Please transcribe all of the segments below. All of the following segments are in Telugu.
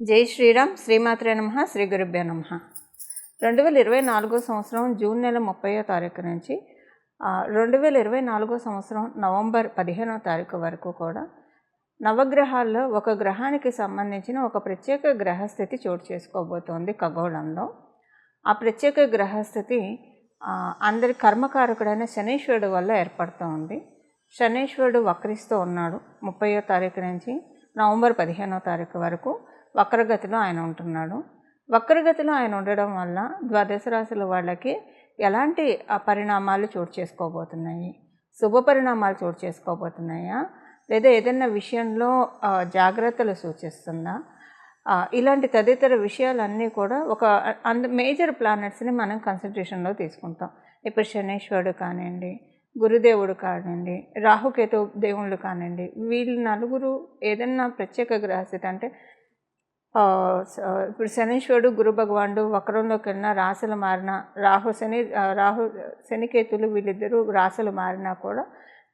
జై శ్రీరామ్. శ్రీమాత్రే నమః. శ్రీ గురుభ్యో నమః. 2024 సంవత్సరం జూన్ నెల 30వ తారీఖు నుంచి 2024 సంవత్సరం నవంబర్ 15వ తారీఖు వరకు కూడా నవగ్రహాల్లో ఒక గ్రహానికి సంబంధించిన ఒక ప్రత్యేక గ్రహస్థితి చోటు చేసుకోబోతోంది ఖగోళంలో. ఆ ప్రత్యేక గ్రహస్థితి అందరి కర్మకారకుడైన శనీశ్వరుడు వల్ల ఏర్పడుతూ ఉంది. శనీశ్వరుడు వక్రిస్తూ ఉన్నాడు. 30వ తారీఖు నుంచి నవంబర్ 15వ తారీఖు వరకు వక్రగతిలో ఆయన ఉంటున్నాడు. వక్రగతిలో ఆయన ఉండడం వల్ల ద్వాదశ రాశుల వాళ్ళకి ఎలాంటి పరిణామాలు చోటు చేసుకోబోతున్నాయి? శుభ పరిణామాలు చోటు చేసుకోబోతున్నాయా, లేదా ఏదైనా విషయంలో జాగ్రత్తలు సూచిస్తుందా? ఇలాంటి తదితర విషయాలన్నీ కూడా ఒక మేజర్ ప్లానెట్స్ని మనం కన్సిడరేషన్లో తీసుకుంటాం. ఇప్పుడు శనీశ్వరుడు కానివ్వండి, గురుదేవుడు కానివ్వండి, రాహుకేతు దేవుళ్ళు కానివ్వండి, వీళ్ళు నలుగురు ఏదన్నా ప్రత్యేక గ్రహస్థితి అంటే ఇప్పుడు శనీశ్వరుడు గురు భగవానుడు వక్రంలోకి వెళ్ళిన రాశులు మారిన రాహు శనికేతులు వీళ్ళిద్దరూ రాశులు మారినా కూడా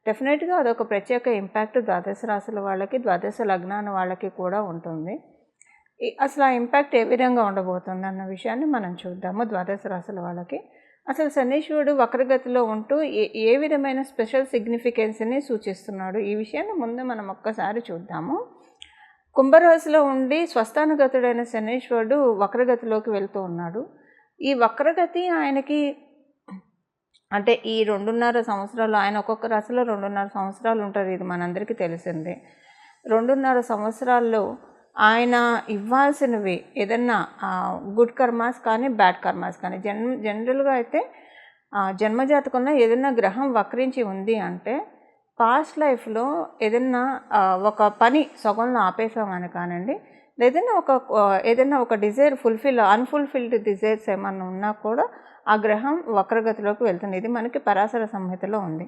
డెఫినెట్గా అదొక ప్రత్యేక ఇంపాక్ట్ ద్వాదశ రాశుల వాళ్ళకి, ద్వాదశ లగ్నాల వాళ్ళకి కూడా ఉంటుంది. అసలు ఆ ఇంపాక్ట్ ఏ విధంగా ఉండబోతుంది అన్న విషయాన్ని మనం చూద్దాము. ద్వాదశ రాశుల వాళ్ళకి అసలు శనీశ్వరుడు వక్రగతిలో ఉంటూ ఏ విధమైన స్పెషల్ సిగ్నిఫికెన్స్ని సూచిస్తున్నాడు, ఈ విషయాన్ని ముందు మనం ఒక్కసారి చూద్దాము. కుంభరాశిలో ఉండి స్వస్థానగతుడైన శనీశ్వరుడు వక్రగతిలోకి వెళ్తూ ఉన్నాడు. ఈ వక్రగతి ఆయనకి అంటే ఈ 2.5 సంవత్సరాలు, ఆయన ఒక్కొక్క రాశిలో 2.5 సంవత్సరాలు ఉంటారు, ఇది మనందరికీ తెలిసిందే. 2.5 సంవత్సరాల్లో ఆయన ఇవ్వాల్సినవి ఏదన్నా గుడ్ కర్మాస్ కానీ బ్యాడ్ కర్మాస్ కానీ జనరల్గా అయితే జన్మజాతకంలో ఏదైనా గ్రహం వక్రించి ఉంది అంటే పాస్ట్ లైఫ్లో ఏదైనా ఒక పని సగంలో ఆపేసామని కానివ్వండి, ఏదైనా ఒక డిజైర్ అన్ఫుల్ఫిల్డ్ డిజైర్స్ ఏమన్నా ఉన్నా కూడా ఆ గ్రహం వక్రగతిలోకి వెళ్తుంది. ఇది మనకి పరాశర సంహితలో ఉంది.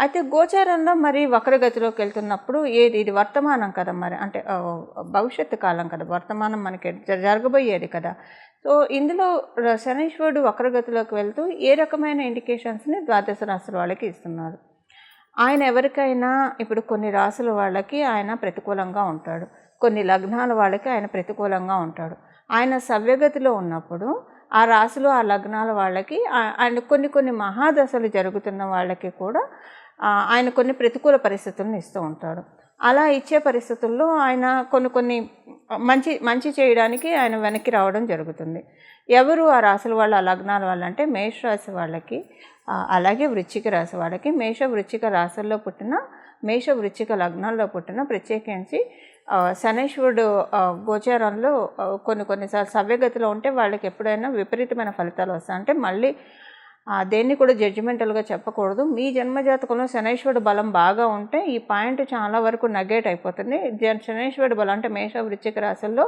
అయితే గోచారంలో మరి వక్రగతిలోకి వెళ్తున్నప్పుడు ఇది వర్తమానం కదా, మరి అంటే భవిష్యత్తు కాలం కదా, వర్తమానం మనకి జరగబోయేది కదా. సో ఇందులో శనీశ్వరుడు వక్రగతిలోకి వెళ్తూ ఏ రకమైన ఇండికేషన్స్ని ద్వాదశ రాశుల వాళ్ళకి ఇస్తున్నారు? ఆయన ఎవరికైనా ఇప్పుడు కొన్ని రాశుల వాళ్ళకి ఆయన ప్రతికూలంగా ఉంటాడు, కొన్ని లగ్నాల వాళ్ళకి ఆయన ప్రతికూలంగా ఉంటాడు. ఆయన సవ్యగతిలో ఉన్నప్పుడు ఆ రాశులు ఆ లగ్నాల వాళ్ళకి ఆయన కొన్ని మహాదశలు జరుగుతున్న వాళ్ళకి కూడా ఆయన కొన్ని ప్రతికూల పరిస్థితులను ఇస్తూ ఉంటాడు. అలా ఇచ్చే పరిస్థితుల్లో ఆయన కొన్ని మంచి చేయడానికి ఆయన వెనక్కి రావడం జరుగుతుంది. ఎవరు ఆ రాశుల వాళ్ళు, ఆ లగ్నాల వాళ్ళు అంటే మేషరాశి వాళ్ళకి, అలాగే వృశ్చిక రాశి వాళ్ళకి. వృశ్చిక రాశుల్లో పుట్టిన, వృశ్చిక లగ్నాల్లో పుట్టిన, ప్రత్యేకించి శనీశ్వరుడు గోచారంలో కొన్నిసార్లు సవ్యగతిలో ఉంటే వాళ్ళకి ఎప్పుడైనా విపరీతమైన ఫలితాలు వస్తాయి. అంటే మళ్ళీ దేన్ని కూడా జడ్జిమెంటల్గా చెప్పకూడదు. మీ జన్మజాతకంలో శనీశ్వరుడు బలం బాగా ఉంటే ఈ పాయింట్ చాలా వరకు నెగేట్ అయిపోతుంది. శనీశ్వరుడు బలం అంటే వృశ్చిక రాశుల్లో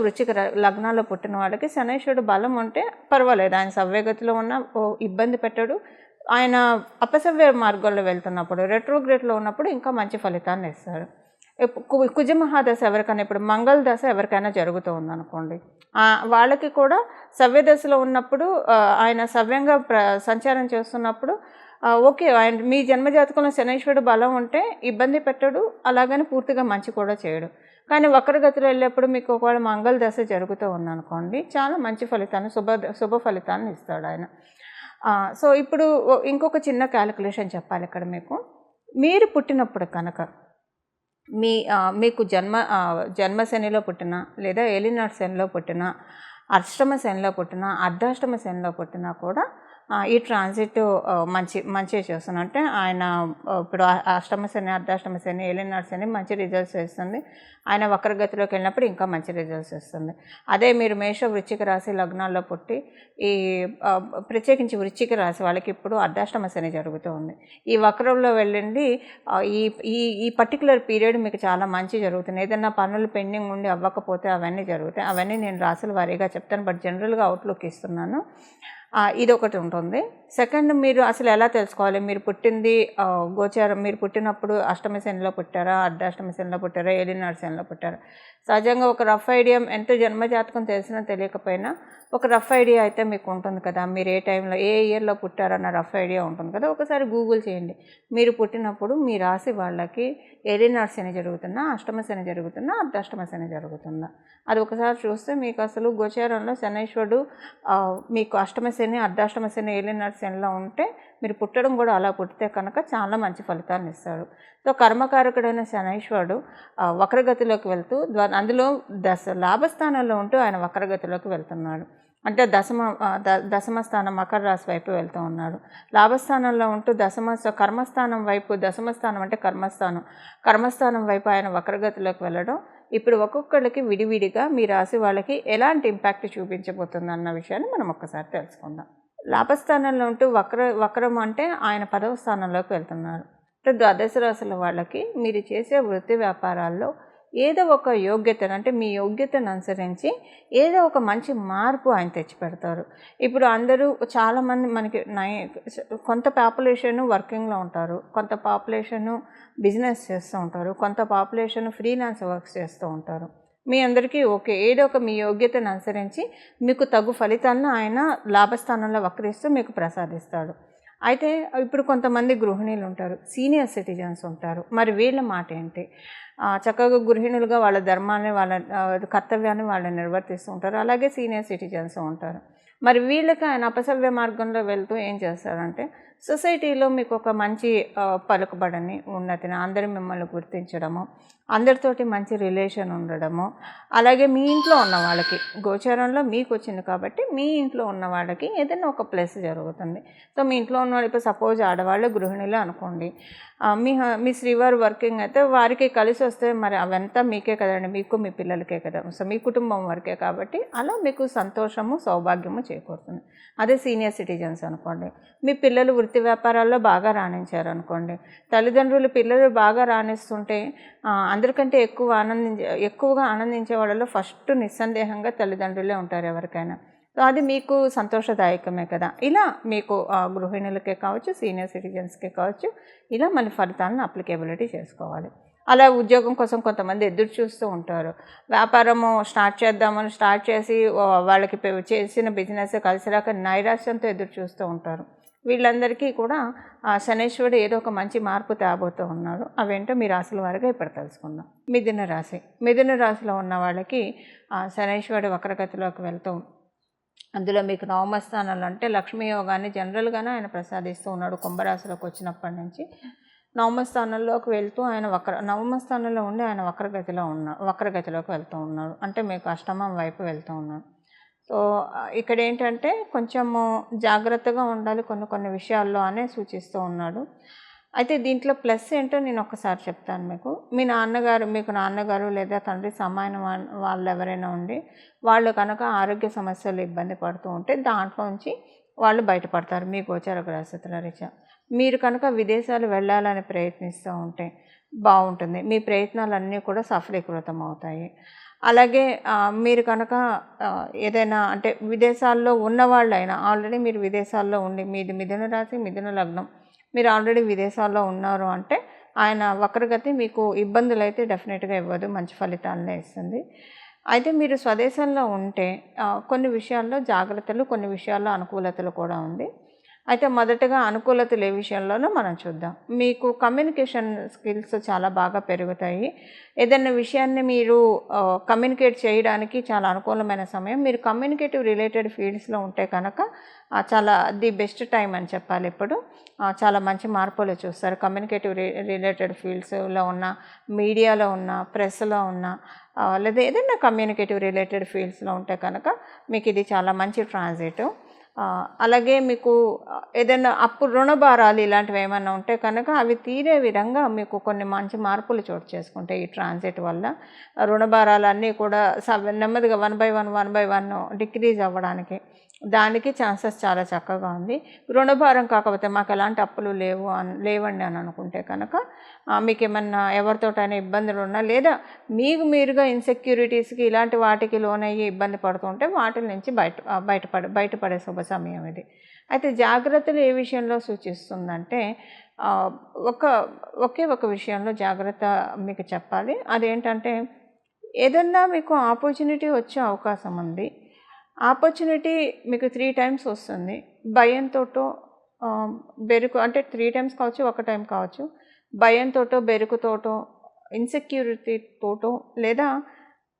వృశ్చిక లగ్నాల్లో పుట్టిన వాళ్ళకి శనీశ్వరుడు బలం ఉంటే పర్వాలేదు, ఆయన సవ్యగతిలో ఉన్న ఇబ్బంది పెట్టాడు. ఆయన అపసవ్య మార్గాల్లో వెళ్తున్నప్పుడు, రెట్రోగ్రేడ్లో ఉన్నప్పుడు ఇంకా మంచి ఫలితాన్ని ఇస్తాడు. కుజమహాదశ ఎవరికైనా, ఇప్పుడు మంగళ దశ ఎవరికైనా జరుగుతూ ఉందనుకోండి, వాళ్ళకి కూడా సవ్యదశలో ఉన్నప్పుడు ఆయన సవ్యంగా సంచారం చేస్తున్నప్పుడు ఓకే, ఆయన మీ జన్మజాతకంలో శనీశ్వరుడు బలం ఉంటే ఇబ్బంది పెట్టడు, అలాగని పూర్తిగా మంచి కూడా చేయడు. కానీ వక్రగతిలో వెళ్ళేప్పుడు మీకు ఒకవేళ మంగళ దశ జరుగుతూ ఉందనుకోండి, చాలా మంచి ఫలితాన్ని, శుభ ఫలితాన్ని ఇస్తాడు ఆయన. సో ఇప్పుడు ఇంకొక చిన్న క్యాలిక్యులేషన్ చెప్పాలి ఇక్కడ మీకు. మీరు పుట్టినప్పుడు కనుక మీకు జన్మ శనిలో పుట్టిన, లేదా ఏలినాటి శనిలో పుట్టిన, అష్టమ శనిలో పుట్టిన, అర్ధాష్టమ శనిలో పుట్టినా కూడా ఈ ట్రాన్సిట్ మంచిగా చేస్తుంది. అంటే ఆయన ఇప్పుడు అష్టమ శని, అర్ధాష్టమ శని, ఏలినాటి శని మంచి రిజల్ట్స్ ఇస్తుంది. ఆయన వక్రగతిలోకి వెళ్ళినప్పుడు ఇంకా మంచి రిజల్ట్స్ ఇస్తుంది. అదే మీరు వృశ్చిక రాశి లగ్నాల్లో పుట్టి ప్రత్యేకించి వృశ్చిక రాశి వాళ్ళకి ఇప్పుడు అర్ధాష్టమ శని జరుగుతూ ఉంది. ఈ వక్రంలో వెళ్ళండి, ఈ పర్టికులర్ పీరియడ్ మీకు చాలా మంచి జరుగుతుంది. ఏదైనా పనులు పెండింగ్ ఉండి అవ్వకపోతే అవన్నీ జరుగుతాయి. అవన్నీ నేను రాశుల వారీగా చెప్తాను, బట్ జనరల్గా అవుట్లుక్ ఇస్తున్నాను. ఇది ఒకటి ఉంటుంది. సెకండ్, మీరు అసలు ఎలా తెలుసుకోవాలి మీరు పుట్టింది గోచారం, మీరు పుట్టినప్పుడు అష్టమ శనిలో పుట్టారా, అర్ధాష్టమ శనిలో పుట్టారా, ఏలినాటి శనిలో పుట్టారా? సహజంగా ఒక రఫ్ ఐడియా, ఎంత జన్మజాతకం తెలిసినా తెలియకపోయినా ఒక రఫ్ ఐడియా అయితే మీకు ఉంటుంది కదా. మీరు ఏ టైంలో ఏ ఇయర్లో పుట్టారన్న రఫ్ ఐడియా ఉంటుంది కదా. ఒకసారి గూగుల్ చేయండి. మీరు పుట్టినప్పుడు మీ రాశి వాళ్ళకి ఏలినాటి శని జరుగుతున్నా, అష్టమ శని జరుగుతున్నా, అర్ధాష్టమ శని జరుగుతుందా, అది ఒకసారి చూస్తే మీకు అసలు గోచారంలో శనైశ్వరుడు మీకు అష్టమ శని, అర్ధాష్టమ శని, ఏలినాటి శనిలో ఉంటే మీరు పుట్టడం కూడా అలా పుట్టితే కనుక చాలా మంచి ఫలితాలను ఇస్తాడు. సో కర్మకారకుడైన శనైశ్వరుడు వక్రగతిలోకి వెళ్తూ అందులో లాభస్థానంలో ఉంటూ ఆయన వక్రగతిలోకి వెళ్తున్నాడు. అంటే దశమ స్థానం మకర రాశి వైపు వెళ్తూ ఉన్నాడు. లాభస్థానంలో ఉంటూ కర్మస్థానం వైపు, దశమ స్థానం అంటే కర్మస్థానం వైపు ఆయన వక్రగతిలోకి వెళ్ళడం ఇప్పుడు ఒక్కొక్కళ్ళకి విడివిడిగా మీ రాశి వాళ్ళకి ఎలాంటి ఇంపాక్ట్ చూపించబోతుంది అన్న విషయాన్ని మనం ఒక్కసారి తెలుసుకుందాం. లాభస్థానంలో ఉంటూ వక్రం అంటే ఆయన 10వ స్థానంలోకి వెళ్తున్నారు. అంటే ద్వాదశ రాశుల వాళ్ళకి మీరు చేసే వృత్తి వ్యాపారాల్లో ఏదో ఒక యోగ్యతను, అంటే మీ యోగ్యతను అనుసరించి ఏదో ఒక మంచి మార్పు ఆయన తెచ్చిపెడతారు. ఇప్పుడు అందరూ చాలామంది మనకి కొంత పాపులేషను వర్కింగ్లో ఉంటారు, కొంత పాపులేషను బిజినెస్ చేస్తూ ఉంటారు, కొంత పాపులేషన్ ఫ్రీలాన్స్ వర్క్స్ చేస్తూ ఉంటారు. మీ అందరికీ ఓకే, ఏదో ఒక మీ యోగ్యతను అనుసరించి మీకు తగు ఫలితాలను ఆయన లాభస్థానంలో వక్రిస్తూ మీకు ప్రసాదిస్తాడు. అయితే ఇప్పుడు కొంతమంది గృహిణీలు ఉంటారు, సీనియర్ సిటిజన్స్ ఉంటారు. మరి వీళ్ళ మాట ఏంటి? చక్కగా గృహిణులుగా వాళ్ళ ధర్మాన్ని, వాళ్ళ కర్తవ్యాన్ని వాళ్ళు నిర్వర్తిస్తూ ఉంటారు. అలాగే సీనియర్ సిటిజన్స్ ఉంటారు. మరి వీళ్ళకి ఆయన అపసవ్య మార్గంలో వెళ్తూ ఏం చేస్తారంటే, సొసైటీలో మీకు ఒక మంచి పలుకుబడిని, ఉన్నతిని, అందరూ మిమ్మల్ని గుర్తించడము, అందరితోటి మంచి రిలేషన్ ఉండడము, అలాగే మీ ఇంట్లో ఉన్న వాళ్ళకి, గోచారంలో మీకు వచ్చింది కాబట్టి మీ ఇంట్లో ఉన్న వాళ్ళకి ఏదైనా ఒక ప్లస్ జరుగుతుంది. సో మీ ఇంట్లో ఉన్న వాళ్ళు, ఇప్పుడు సపోజ్ ఆడవాళ్ళు గృహిణులు అనుకోండి, మీ శ్రీవారు వర్కింగ్ అయితే వారికి కలిసి వస్తే మరి అవంతా మీకే కదండి, మీకు మీ పిల్లలకే కదా, సో మీ కుటుంబం వరకే కాబట్టి అలా మీకు సంతోషము, సౌభాగ్యము చేకూరుతుంది. అదే సీనియర్ సిటిజన్స్ అనుకోండి, మీ పిల్లలు వృత్తి వ్యాపారాల్లో బాగా రాణించారు అనుకోండి, తల్లిదండ్రులు పిల్లలు బాగా రాణిస్తుంటే అందరికంటే ఎక్కువగా ఆనందించే వాళ్ళలో ఫస్ట్ నిస్సందేహంగా తల్లిదండ్రులే ఉంటారు ఎవరికైనా. సో అది మీకు సంతోషదాయకమే కదా. ఇలా మీకు గృహిణులకే కావచ్చు, సీనియర్ సిటిజన్స్కే కావచ్చు, ఇలా మన ఫలితాలను అప్లికేబిలిటీ చేసుకోవాలి. అలా ఉద్యోగం కోసం కొంతమంది ఎదురు చూస్తూ ఉంటారు. వ్యాపారము స్టార్ట్ చేసి వాళ్ళకి చేసిన బిజినెస్ కలిసి రాక నైరాశ్యంతో ఎదురు చూస్తూ ఉంటారు. వీళ్ళందరికీ కూడా శనైశ్వరుడు ఏదో ఒక మంచి మార్పు తేబోతూ ఉన్నాడు. అవేంటో మీ రాశుల వారిగా ఇప్పుడు తెలుసుకుందాం. మిథున రాశిలో ఉన్న వాళ్ళకి శనైశ్వరుడు వక్రగతిలోకి వెళ్తూ, అందులో మీకు నవమ స్థానంలో అంటే లక్ష్మీ యోగాన్ని జనరల్గానే ఆయన ప్రసాదిస్తూ ఉన్నాడు. కుంభరాశిలోకి వచ్చినప్పటి నుంచి నవమ స్థానంలోకి వెళ్తూ ఆయన నవమ స్థానంలో ఉండి ఆయన వక్రగతిలోకి వెళ్తూ ఉన్నాడు. అంటే మీకు అష్టమం వైపు వెళ్తూ ఉన్నాడు. సో ఇక్కడ ఏంటంటే కొంచెము జాగ్రత్తగా ఉండాలి కొన్ని విషయాల్లో అనే సూచిస్తూ ఉన్నాడు. అయితే దీంట్లో ప్లస్ ఏంటో నేను ఒకసారి చెప్తాను మీకు. మీకు నాన్నగారు లేదా తండ్రి సమాన వాళ్ళు ఎవరైనా ఉండి వాళ్ళు కనుక ఆరోగ్య సమస్యలు ఇబ్బంది పడుతూ ఉంటే దాంట్లోంచి వాళ్ళు బయటపడతారు మీ గోచార గ్రహస్థితుల రీత్యా. మీరు కనుక విదేశాలు వెళ్ళాలని ప్రయత్నిస్తూ ఉంటే బాగుంటుంది, మీ ప్రయత్నాలన్నీ కూడా సఫలీకృతం అవుతాయి. అలాగే మీరు కనుక ఏదైనా అంటే విదేశాల్లో ఉన్నవాళ్ళైనా, ఆల్రెడీ మీరు విదేశాల్లో ఉండి, మీది మిథున రాశి, మిథున లగ్నం, మీరు ఆల్రెడీ విదేశాల్లో ఉన్నారు అంటే ఆయన వక్రగతి మీకు ఇబ్బందులు అయితే డెఫినెట్గా ఇవ్వదు, మంచి ఫలితాలనే ఇస్తుంది. అయితే మీరు స్వదేశంలో ఉంటే కొన్ని విషయాల్లో జాగ్రత్తలు, కొన్ని విషయాల్లో అనుకూలతలు కూడా ఉంది. అయితే మొదటగా అనుకూలతలు ఏ విషయంలోనూ మనం చూద్దాం. మీకు కమ్యూనికేషన్ స్కిల్స్ చాలా బాగా పెరుగుతాయి. ఏదైనా విషయాన్ని మీరు కమ్యూనికేట్ చేయడానికి చాలా అనుకూలమైన సమయం. మీరు కమ్యూనికేటివ్ రిలేటెడ్ ఫీల్డ్స్లో ఉంటే కనుక చాలా ది బెస్ట్ టైం అని చెప్పాలి. ఇప్పుడు చాలా మంచి మార్పులు చూస్తారు. కమ్యూనికేటివ్ రిలేటెడ్ ఫీల్డ్స్లో ఉన్న, మీడియాలో ఉన్న, ప్రెస్లో ఉన్న, లేదా ఏదైనా కమ్యూనికేటివ్ రిలేటెడ్ ఫీల్డ్స్లో ఉంటే కనుక మీకు ఇది చాలా మంచి ట్రాన్సిట్. అలాగే మీకు ఏదైనా రుణభారాలు ఇలాంటివి ఏమైనా ఉంటే కనుక అవి తీరే విధంగా మీకు కొన్ని మంచి మార్పులు చోటు చేసుకుంటాయి ఈ ట్రాన్సిట్ వల్ల. రుణభారాలన్నీ కూడా నెమ్మదిగా 1 by 1 డిక్రీజ్ అవ్వడానికి, దానికి ఛాన్సెస్ చాలా చక్కగా ఉంది. రుణభారం కాకపోతే మాకు ఎలాంటి అప్పులు లేవండి అని అనుకుంటే కనుక మీకు ఏమన్నా ఎవరితోటైనా ఇబ్బందులు ఉన్నా లేదా మీకు మీరుగా ఇన్సెక్యూరిటీస్కి ఇలాంటి వాటికి లోనయ్యి ఇబ్బంది పడుతుంటే వాటి నుంచి బయటపడే శుభ సమయం ఇది. అయితే జాగ్రత్తలు ఏ విషయంలో సూచిస్తుందంటే ఒకే ఒక విషయంలో జాగ్రత్త మీకు చెప్పాలి. అదేంటంటే ఏదన్నా మీకు ఆపర్చునిటీ వచ్చే అవకాశం ఉంది. ఆపర్చునిటీ మీకు 3 టైమ్స్ వస్తుంది. భయంతోటో బెరుకు అంటే 3 టైమ్స్ కావచ్చు, ఒక టైం కావచ్చు. భయంతోటో బెరుకుతోటో ఇన్సెక్యూరిటీతోటో లేదా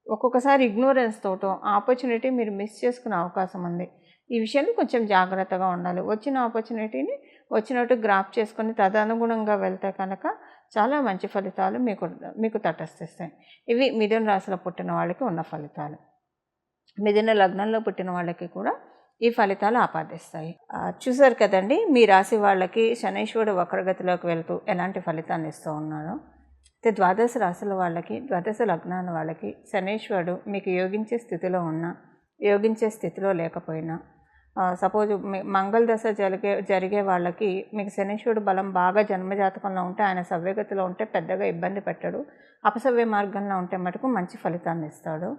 ఒక్కొక్కసారి ఇగ్నోరెన్స్ తోటో ఆపర్చునిటీ మీరు మిస్ చేసుకునే అవకాశం ఉంది. ఈ విషయంలో కొంచెం జాగ్రత్తగా ఉండాలి. వచ్చిన ఆపర్చునిటీని వచ్చినట్టు గ్రాప్ చేసుకొని తదనుగుణంగా వెళ్తే కనుక చాలా మంచి ఫలితాలు మీకు తటస్థిస్తాయి. ఇవి మిథున రాశిలో పుట్టిన వాళ్ళకి ఉన్న ఫలితాలు. మిథున లగ్నంలో పుట్టిన వాళ్ళకి కూడా ఈ ఫలితాలు ఆపాదిస్తాయి. చూసారు కదండి, మీ రాశి వాళ్ళకి శనీశ్వరుడు వక్రగతిలోకి వెళ్తూ ఎలాంటి ఫలితాన్ని ఇస్తూ ఉన్నాడో. అయితే ద్వాదశ రాశుల వాళ్ళకి, ద్వాదశ లగ్నాల వాళ్ళకి శనీశ్వరుడు మీకు యోగించే స్థితిలో ఉన్నా, యోగించే స్థితిలో లేకపోయినా, సపోజ్ మంగళ దశ జరిగే వాళ్ళకి మీకు శనీశ్వరుడు బలం బాగా జన్మజాతకంలో ఉంటే, ఆయన సవ్యగతిలో ఉంటే పెద్దగా ఇబ్బంది పెట్టడు. అపసవ్య మార్గంలో ఉంటే మటుకు మంచి ఫలితాన్ని ఇస్తాడు.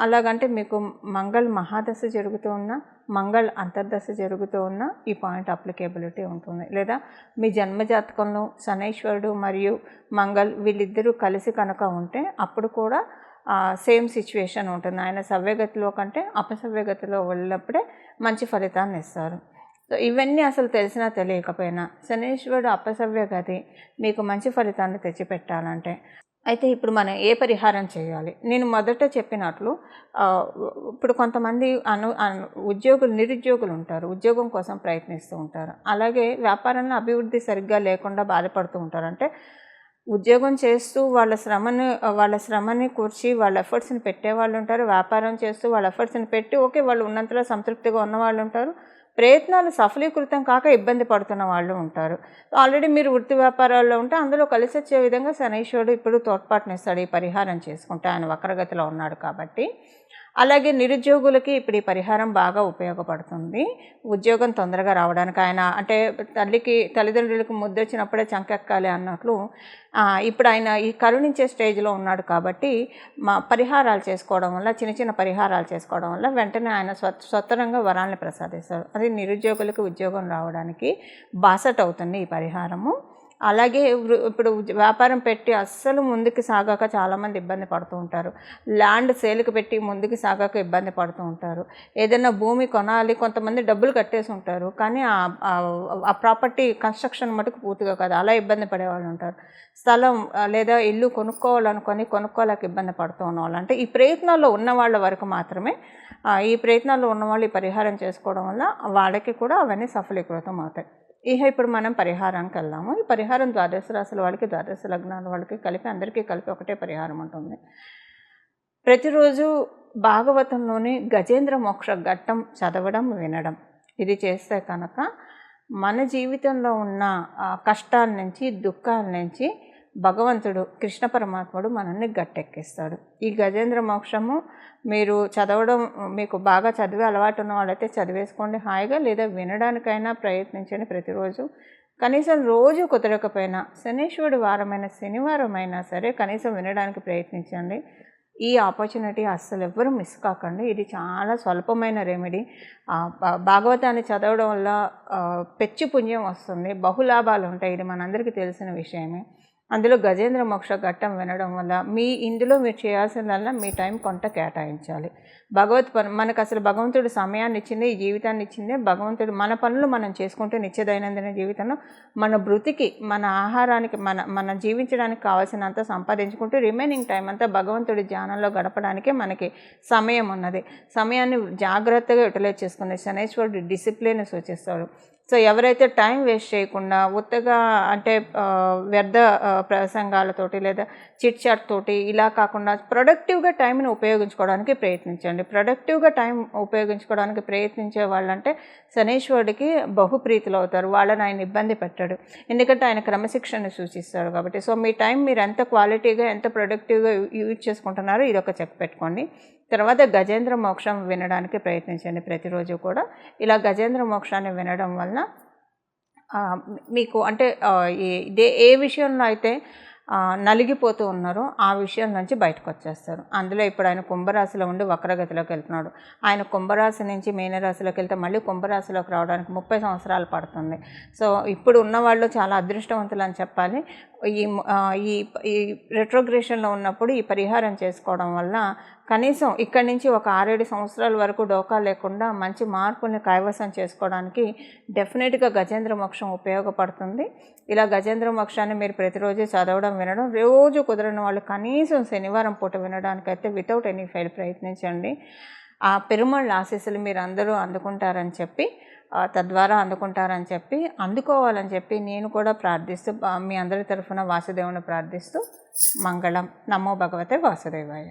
అలాగంటే మీకు మంగళ మహాదశ జరుగుతూ ఉన్నా, మంగళ అంతర్దశ జరుగుతూ ఉన్నా ఈ పాయింట్ అప్లికేబిలిటీ ఉంటుంది. లేదా మీ జన్మజాతకంలో శనీశ్వరుడు మరియు మంగళ వీళ్ళిద్దరూ కలిసి కనుక ఉంటే అప్పుడు కూడా సేమ్ సిచ్యువేషన్ ఉంటుంది. ఆయన సవ్యగతిలో కంటే అపసవ్యగతిలో వెళ్ళినప్పుడే మంచి ఫలితాన్ని ఇస్తారు. సో ఇవన్నీ అసలు తెలిసినా తెలియకపోయినా శనీశ్వరుడు అపసవ్యగతి మీకు మంచి ఫలితాన్ని తెచ్చిపెట్టాలంటే అయితే ఇప్పుడు మనం ఏ పరిహారం చేయాలి? నేను మొదట చెప్పినట్లు ఇప్పుడు కొంతమంది నిరుద్యోగులు ఉంటారు, ఉద్యోగం కోసం ప్రయత్నిస్తూ ఉంటారు. అలాగే వ్యాపారంలో అభివృద్ధి సరిగ్గా లేకుండా బాధపడుతూ ఉంటారు. అంటే ఉద్యోగం చేస్తూ వాళ్ళ శ్రమని కూర్చి వాళ్ళ ఎఫర్ట్స్ని పెట్టేవాళ్ళు ఉంటారు. వ్యాపారం చేస్తూ వాళ్ళ ఎఫర్ట్స్ని పెట్టి వాళ్ళు ఉన్నంతలో సంతృప్తిగా ఉన్నవాళ్ళు ఉంటారు. ప్రయత్నాలు సఫలీకృతం కాక ఇబ్బంది పడుతున్న వాళ్ళు ఉంటారు. ఆల్రెడీ మీరు వృత్తి వ్యాపారాల్లో ఉంటే అందులో కలిసి వచ్చే విధంగా శనీశ్వరుడు ఇప్పుడు తోడ్పాటునిస్తాడు ఈ పరిహారం చేసుకుంటే, ఆయన వక్రగతిలో ఉన్నాడు కాబట్టి. అలాగే నిరుద్యోగులకి ఇప్పుడు ఈ పరిహారం బాగా ఉపయోగపడుతుంది. ఉద్యోగం తొందరగా రావడానికి ఆయన అంటే తల్లిదండ్రులకు ముద్దొచ్చినప్పుడే చంకెక్కాలి అన్నట్లు ఇప్పుడు ఆయన ఈ కరుణించే స్టేజ్లో ఉన్నాడు కాబట్టి పరిహారాలు చేసుకోవడం వల్ల, చిన్న పరిహారాలు చేసుకోవడం వల్ల వెంటనే ఆయన స్వతరంగా వరాల్ని ప్రసాదిస్తాడు. అది నిరుద్యోగులకు ఉద్యోగం రావడానికి బాసట అవుతుంది ఈ పరిహారము. అలాగే ఇప్పుడు వ్యాపారం పెట్టి అస్సలు ముందుకు సాగాక చాలామంది ఇబ్బంది పడుతూ ఉంటారు. ల్యాండ్ సేల్కి పెట్టి ముందుకు సాగాక ఇబ్బంది పడుతూ ఉంటారు. ఏదైనా భూమి కొనాలి, కొంతమంది డబ్బులు కట్టేసి ఉంటారు కానీ ఆ ప్రాపర్టీ కన్స్ట్రక్షన్ మటుకు పూర్తిగా కాదు, అలా ఇబ్బంది పడేవాళ్ళు ఉంటారు. స్థలం లేదా ఇల్లు కొనుక్కోలేక ఇబ్బంది పడుతూ ఉన్నవాళ్ళు, అంటే ఈ ప్రయత్నాల్లో ఉన్న వాళ్ళ వరకు మాత్రమే ఈ ప్రయత్నాల్లో ఉన్నవాళ్ళు ఈ పరిహారం చేసుకోవడం వల్ల వాళ్ళకి కూడా అవన్నీ సఫలీకృతం అవుతాయి. ఇప్పుడు మనం పరిహారానికి వెళ్దాము. ఈ పరిహారం ద్వాదశ రాశుల వాళ్ళకి, ద్వాదశ లగ్నాల వాళ్ళకి అందరికీ కలిపి ఒకటే పరిహారం ఉంటుంది. ప్రతిరోజు భాగవతంలోని గజేంద్ర మోక్ష ఘట్టం చదవడం, వినడం ఇది చేస్తే కనుక మన జీవితంలో ఉన్న కష్టాల నుంచి, దుఃఖాల నుంచి భగవంతుడు కృష్ణ పరమాత్ముడు మనల్ని గట్టెక్కిస్తాడు. ఈ గజేంద్ర మోక్షము మీరు చదవడం, మీకు బాగా చదివే అలవాటు ఉన్న వాళ్ళైతే చదివేసుకోండి హాయిగా, లేదా వినడానికైనా ప్రయత్నించండి ప్రతిరోజు. కనీసం రోజు కుదరకపోయినా శనీశ్వరుడు వారమైన శనివారం అయినా సరే కనీసం వినడానికి ప్రయత్నించండి. ఈ ఆపర్చునిటీ అస్సలు ఎవ్వరూ మిస్ కాకండి. ఇది చాలా స్వల్పమైన రెమెడీ. భాగవతాన్ని చదవడం వల్ల పెచ్చు పుణ్యం వస్తుంది, బహులాభాలు ఉంటాయి. ఇది మనందరికీ తెలిసిన విషయమే. అందులో గజేంద్ర మోక్ష ఘట్టం వినడం వల్ల ఇందులో మీరు చేయాల్సిందల్లా మీ టైం కొంత కేటాయించాలి. మనకు అసలు భగవంతుడు సమయాన్ని ఇచ్చింది, ఈ జీవితాన్ని ఇచ్చిందే భగవంతుడు. మన పనులు మనం చేసుకుంటూ నిత్య దైనందిన జీవితంలో మన బ్రతికి, మన ఆహారానికి, మన జీవించడానికి కావాల్సినంత సంపాదించుకుంటూ రిమైనింగ్ టైం అంతా భగవంతుడి ధ్యానంలో గడపడానికే మనకి సమయం ఉన్నది. సమయాన్ని జాగ్రత్తగా యూటిలైజ్ చేసుకునే శనీశ్వరుడు డిసిప్లిన్ సూచిస్తాడు. సో ఎవరైతే టైం వేస్ట్ చేయకుండా ఉత్తగా అంటే వ్యర్థ ప్రసంగాలతోటి లేదా చిట్ చాట్ తోటి ఇలా కాకుండా ప్రొడక్టివ్గా టైంని ఉపయోగించుకోవడానికి ప్రయత్నించండి. ప్రొడక్టివ్గా టైం ఉపయోగించుకోవడానికి ప్రయత్నించే వాళ్ళంటే శనీశ్వరుడికి బహుప్రీతులు అవుతారు. వాళ్ళని ఆయన ఇబ్బంది పెట్టాడు, ఎందుకంటే ఆయన క్రమశిక్షణని సూచిస్తాడు కాబట్టి. సో మీ టైం మీరు ఎంత క్వాలిటీగా, ఎంత ప్రొడక్టివ్గా యూజ్ చేసుకుంటున్నారో ఇది ఒక చెక్ పెట్టుకోండి. తర్వాత గజేంద్ర మోక్షం వినడానికి ప్రయత్నించండి ప్రతిరోజు కూడా. ఇలా గజేంద్ర మోక్షాన్ని వినడం వలన మీకు అంటే ఏ విషయంలో అయితే నలిగిపోతూ ఉన్నారో ఆ విషయం నుంచి బయటకు వచ్చేస్తారు. అందులో ఇప్పుడు ఆయన కుంభరాశిలో ఉండి వక్రగతిలోకి వెళ్తున్నాడు. ఆయన కుంభరాశి నుంచి మీనరాశిలోకి వెళ్తే మళ్ళీ కుంభరాశిలోకి రావడానికి 30 సంవత్సరాలు పడుతుంది. సో ఇప్పుడు ఉన్నవాళ్ళు చాలా అదృష్టవంతులు అని చెప్పాలి. ఈ ఈ రెట్రోగ్రేషన్లో ఉన్నప్పుడు ఈ పరిహారం చేసుకోవడం వల్ల కనీసం ఇక్కడి నుంచి ఒక 6-7 సంవత్సరాల వరకు డోకా లేకుండా మంచి మార్పుల్ని కైవసం చేసుకోవడానికి డెఫినెట్గా గజేంద్ర మోక్షం ఉపయోగపడుతుంది. ఇలా గజేంద్ర మోక్షాన్ని మీరు ప్రతిరోజు చదవడం వినడం, రోజు కుదరని వాళ్ళు కనీసం శనివారం పూట వినడానికైతే వితౌట్ ఎనీ ఫెయిల్ ప్రయత్నించండి. ఆ పెరుమాళ్ళ ఆశీస్సులు మీరు అందరూ అందుకుంటారని చెప్పి తద్వారా అందుకోవాలని చెప్పి నేను కూడా ప్రార్థిస్తూ మీ అందరి తరఫున వాసుదేవుని ప్రార్థిస్తూ మంగళం. నమో భగవతే వాసుదేవాయ.